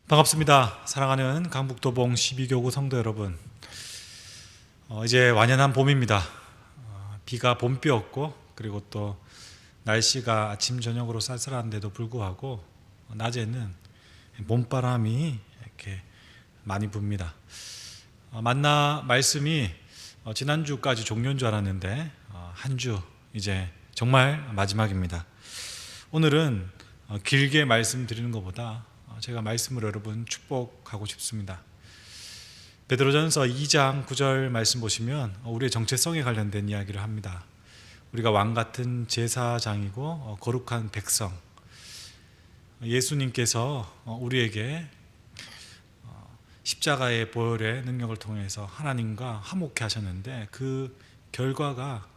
반갑습니다. 사랑하는 강북도봉 12교구 성도 여러분, 이제 완연한 봄입니다. 비가 봄비였고, 그리고 또 날씨가 아침 저녁으로 쌀쌀한데도 불구하고 낮에는 봄바람이 이렇게 많이 붑니다. 만나 말씀이 지난주까지 종료인 줄 알았는데 한 주 이제 정말 마지막입니다. 오늘은 길게 말씀드리는 것보다 제가 말씀을 여러분 축복하고 싶습니다. 베드로전서 2장 9절 말씀 보시면 우리의 정체성에 관련된 이야기를 합니다. 우리가 왕같은 제사장이고 거룩한 백성, 예수님께서 우리에게 십자가의 보혈의 능력을 통해서 하나님과 화목케 하셨는데, 그 결과가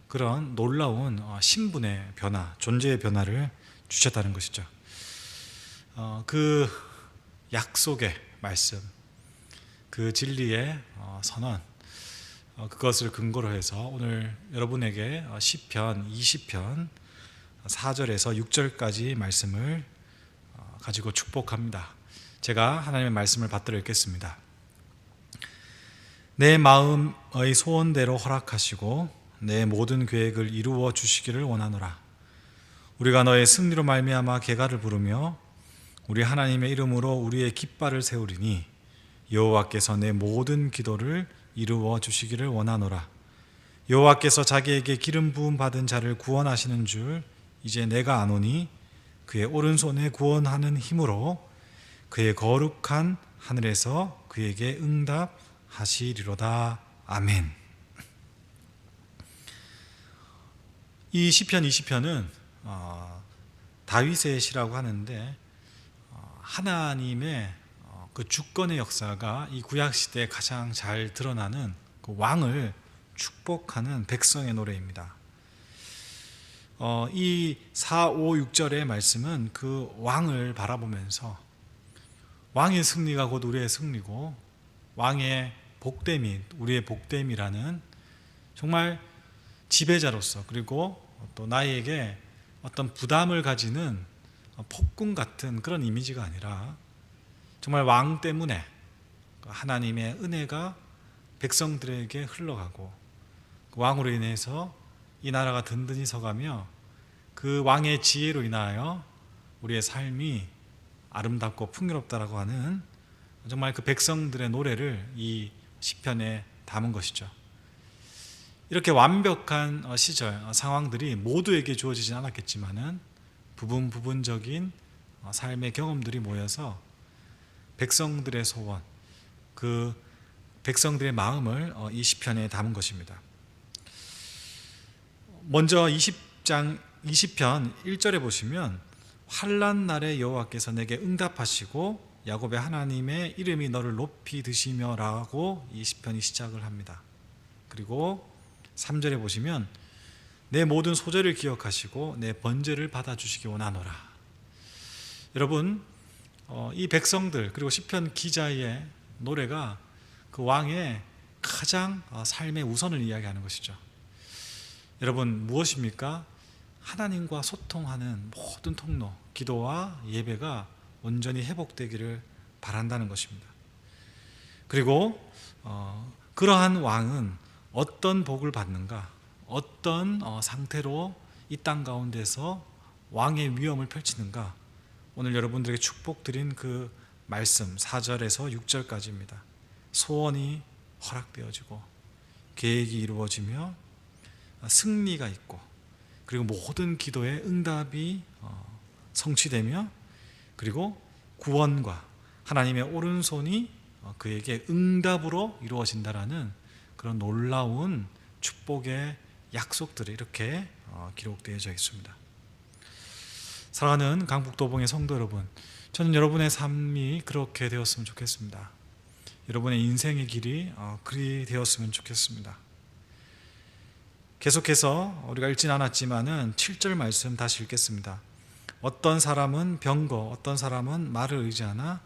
그런 놀라운 신분의 변화, 존재의 변화를 주셨다는 것이죠. 그 약속의 말씀, 그 진리의 선언, 그것을 근거로 해서 오늘 여러분에게 시편 20편 4절에서 6절까지 말씀을 가지고 축복합니다. 제가 하나님의 말씀을 받들어 읽겠습니다. 내 마음의 소원대로 허락하시고 내 모든 계획을 이루어 주시기를 원하노라. 우리가 너의 승리로 말미암아 계가를 부르며 우리 하나님의 이름으로 우리의 깃발을 세우리니 여호와께서 내 모든 기도를 이루어 주시기를 원하노라. 여호와께서 자기에게 기름 부음 받은 자를 구원하시는 줄 이제 내가 아노니 그의 오른손에 구원하는 힘으로 그의 거룩한 하늘에서 그에게 응답하시리로다. 아멘. 이 시편 20편은 다윗의 시라고 하는데, 하나님의 그 주권의 역사가 이 구약시대에 가장 잘 드러나는 그 왕을 축복하는 백성의 노래입니다. 이 4, 5, 6절의 말씀은 그 왕을 바라보면서 왕의 승리가 곧 우리의 승리고 왕의 복됨이 우리의 복됨이라는, 정말 지배자로서, 그리고 또 나에게 어떤 부담을 가지는 폭군 같은 그런 이미지가 아니라 정말 왕 때문에 하나님의 은혜가 백성들에게 흘러가고 그 왕으로 인해서 이 나라가 든든히 서가며 그 왕의 지혜로 인하여 우리의 삶이 아름답고 풍요롭다라고 하는, 정말 그 백성들의 노래를 이 시편에 담은 것이죠. 이렇게 완벽한 시절, 상황들이 모두에게 주어지진 않았겠지만은 부분적인 삶의 경험들이 모여서 백성들의 소원, 그 백성들의 마음을 이 시편에 담은 것입니다. 먼저 20편 1절에 보시면 환난 날에 여호와께서 내게 응답하시고 야곱의 하나님의 이름이 너를 높이 드시며 라고 이 시편이 시작을 합니다. 그리고 3절에 보시면 내 모든 소재를 기억하시고 내 번제를 받아주시기 원하노라. 여러분, 이 백성들 그리고 시편 기자의 노래가 그 왕의 가장 삶의 우선을 이야기하는 것이죠. 여러분, 무엇입니까? 하나님과 소통하는 모든 통로, 기도와 예배가 온전히 회복되기를 바란다는 것입니다. 그리고 그러한 왕은 어떤 복을 받는가, 어떤 상태로 이 땅 가운데서 왕의 위엄을 펼치는가, 오늘 여러분들에게 축복드린 그 말씀 4절에서 6절까지입니다. 소원이 허락되어지고 계획이 이루어지며 승리가 있고, 그리고 모든 기도의 응답이 성취되며, 그리고 구원과 하나님의 오른손이 그에게 응답으로 이루어진다라는 그런 놀라운 축복의 약속들이 이렇게 기록되어져 있습니다. 사랑하는 강북도봉의 성도 여러분, 저는 여러분의 삶이 그렇게 되었으면 좋겠습니다. 여러분의 인생의 길이 그리 되었으면 좋겠습니다. 계속해서 우리가 읽진 않았지만은 7절 말씀 다시 읽겠습니다. 어떤 사람은 병거, 어떤 사람은 말을 의지하나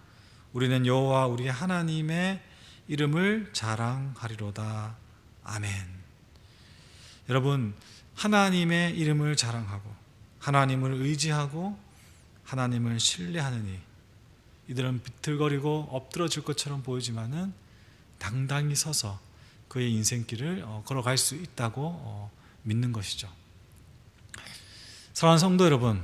우리는 여호와 우리 하나님의 이름을 자랑하리로다. 아멘. 여러분, 하나님의 이름을 자랑하고 하나님을 의지하고 하나님을 신뢰하느니, 이들은 비틀거리고 엎드러질 것처럼 보이지만은 당당히 서서 그의 인생길을 걸어갈 수 있다고 믿는 것이죠. 사랑하는 성도 여러분,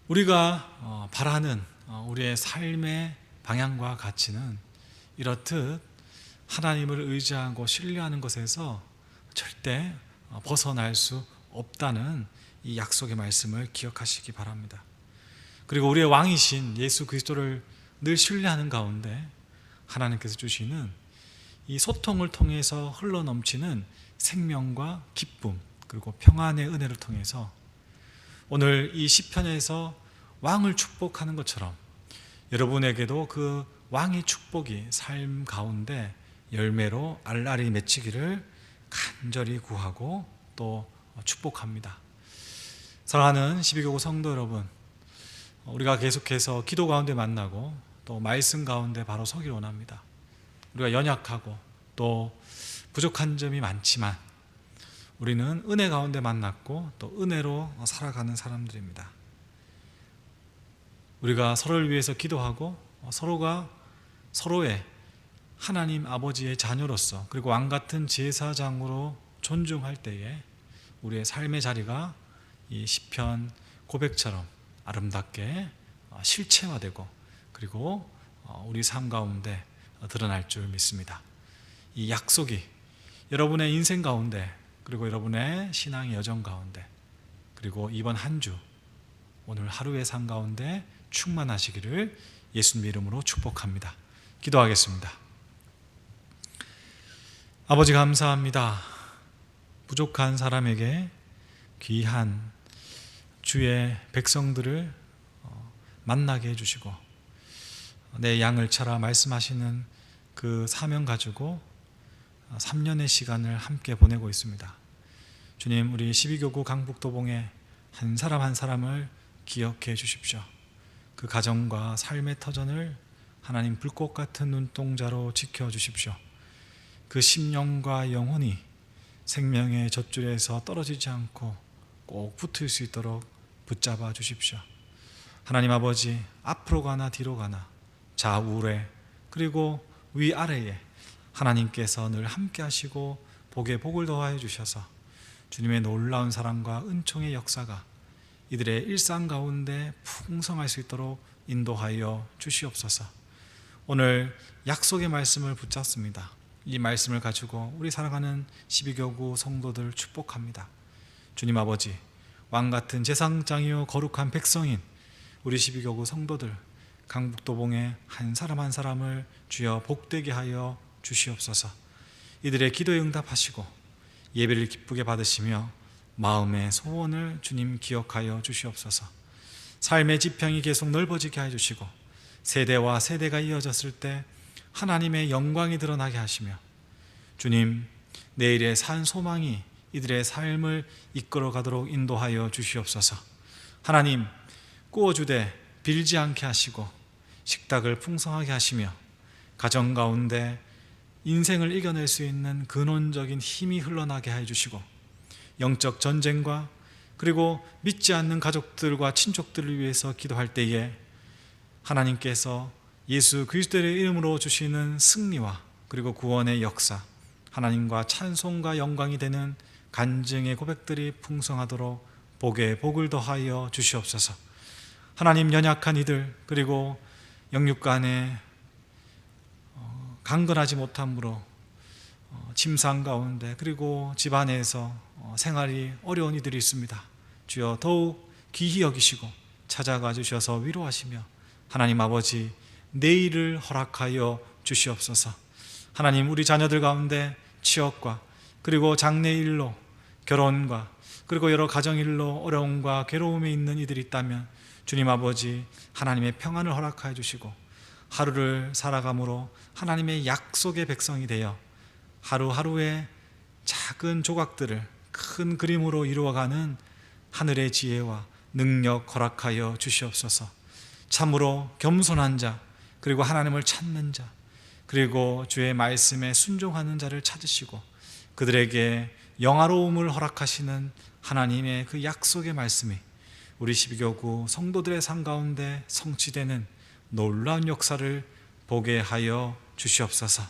우리가 바라는 우리의 삶의 방향과 가치는 이렇듯 하나님을 의지하고 신뢰하는 것에서 절대 벗어날 수 없다는 이 약속의 말씀을 기억하시기 바랍니다. 그리고 우리의 왕이신 예수 그리스도를 늘 신뢰하는 가운데 하나님께서 주시는 이 소통을 통해서 흘러넘치는 생명과 기쁨 그리고 평안의 은혜를 통해서 오늘 이 시편에서 왕을 축복하는 것처럼 여러분에게도 그 왕의 축복이 삶 가운데 열매로 알알이 맺히기를 간절히 구하고 또 축복합니다. 사랑하는 12교구 성도 여러분, 우리가 계속해서 기도 가운데 만나고 또 말씀 가운데 바로 서길 원합니다. 우리가 연약하고 또 부족한 점이 많지만 우리는 은혜 가운데 만났고 또 은혜로 살아가는 사람들입니다. 우리가 서로를 위해서 기도하고 서로가 서로의 하나님 아버지의 자녀로서 그리고 왕같은 제사장으로 존중할 때에 우리의 삶의 자리가 이 시편 고백처럼 아름답게 실체화되고 그리고 우리 삶 가운데 드러날 줄 믿습니다. 이 약속이 여러분의 인생 가운데 그리고 여러분의 신앙의 여정 가운데 그리고 이번 한 주 오늘 하루의 삶 가운데 충만하시기를 예수님 이름으로 축복합니다. 기도하겠습니다. 아버지 감사합니다. 부족한 사람에게 귀한 주의 백성들을 만나게 해주시고 내 양을 차라 말씀하시는 그 사명 가지고 3년의 시간을 함께 보내고 있습니다. 주님, 우리 12교구 강북도봉의 한 사람 한 사람을 기억해 주십시오. 그 가정과 삶의 터전을 하나님 불꽃 같은 눈동자로 지켜주십시오. 그 심령과 영혼이 생명의 젖줄에서 떨어지지 않고 꼭 붙을 수 있도록 붙잡아 주십시오. 하나님 아버지, 앞으로 가나 뒤로 가나 좌우에 그리고 위아래에 하나님께서 늘 함께 하시고 복에 복을 더하여 주셔서 주님의 놀라운 사랑과 은총의 역사가 이들의 일상 가운데 풍성할 수 있도록 인도하여 주시옵소서. 오늘 약속의 말씀을 붙잡습니다. 이 말씀을 가지고 우리 사랑하는 12교구 성도들 축복합니다. 주님 아버지, 왕같은 제사장이요 거룩한 백성인 우리 12교구 성도들 강북도봉의 한 사람 한 사람을 주여 복되게 하여 주시옵소서. 이들의 기도에 응답하시고 예배를 기쁘게 받으시며 마음의 소원을 주님 기억하여 주시옵소서. 삶의 지평이 계속 넓어지게 해주시고 세대와 세대가 이어졌을 때 하나님의 영광이 드러나게 하시며 주님, 내일의 산 소망이 이들의 삶을 이끌어 가도록 인도하여 주시옵소서. 하나님, 꾸어주되 빌지 않게 하시고 식탁을 풍성하게 하시며 가정 가운데 인생을 이겨낼 수 있는 근원적인 힘이 흘러나게 해주시고 영적 전쟁과 그리고 믿지 않는 가족들과 친족들을 위해서 기도할 때에 하나님께서 예수 그리스도의 이름으로 주시는 승리와 그리고 구원의 역사, 하나님과 찬송과 영광이 되는 간증의 고백들이 풍성하도록 복에 복을 더하여 주시옵소서. 하나님, 연약한 이들 그리고 영육간에 강건하지 못함으로 침상 가운데 그리고 집안에서 생활이 어려운 이들이 있습니다. 주여 더욱 귀히 여기시고 찾아가 주셔서 위로하시며 하나님 아버지, 내일을 허락하여 주시옵소서. 하나님, 우리 자녀들 가운데 취업과 그리고 장래일로 결혼과 그리고 여러 가정일로 어려움과 괴로움에 있는 이들이 있다면 주님 아버지, 하나님의 평안을 허락하여 주시고 하루를 살아감으로 하나님의 약속의 백성이 되어 하루하루의 작은 조각들을 큰 그림으로 이루어가는 하늘의 지혜와 능력 허락하여 주시옵소서. 참으로 겸손한 자 그리고 하나님을 찾는 자 그리고 주의 말씀에 순종하는 자를 찾으시고 그들에게 영화로움을 허락하시는 하나님의 그 약속의 말씀이 우리 12교구 성도들의 삶 가운데 성취되는 놀라운 역사를 보게 하여 주시옵소서.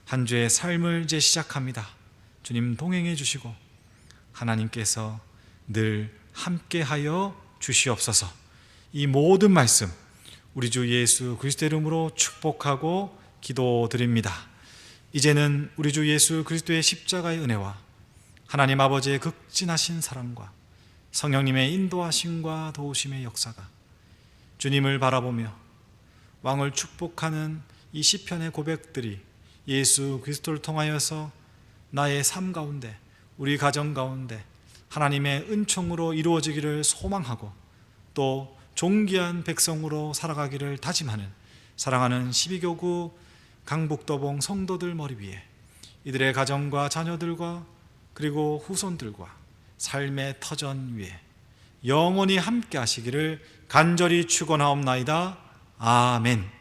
한 주의 삶을 이제 시작합니다. 주님 동행해 주시고 하나님께서 늘 함께 하여 주시옵소서. 이 모든 말씀 우리 주 예수 그리스도의 이름으로 축복하고 기도드립니다. 이제는 우리 주 예수 그리스도의 십자가의 은혜와 하나님 아버지의 극진하신 사랑과 성령님의 인도하심과 도우심의 역사가 주님을 바라보며 왕을 축복하는 이 시편의 고백들이 예수 그리스도를 통하여서 나의 삶 가운데, 우리 가정 가운데 하나님의 은총으로 이루어지기를 소망하고 또 존귀한 백성으로 살아가기를 다짐하는 사랑하는 12교구 강북도봉 성도들 머리 위에 이들의 가정과 자녀들과 그리고 후손들과 삶의 터전 위에 영원히 함께 하시기를 간절히 축원하옵나이다. 아멘.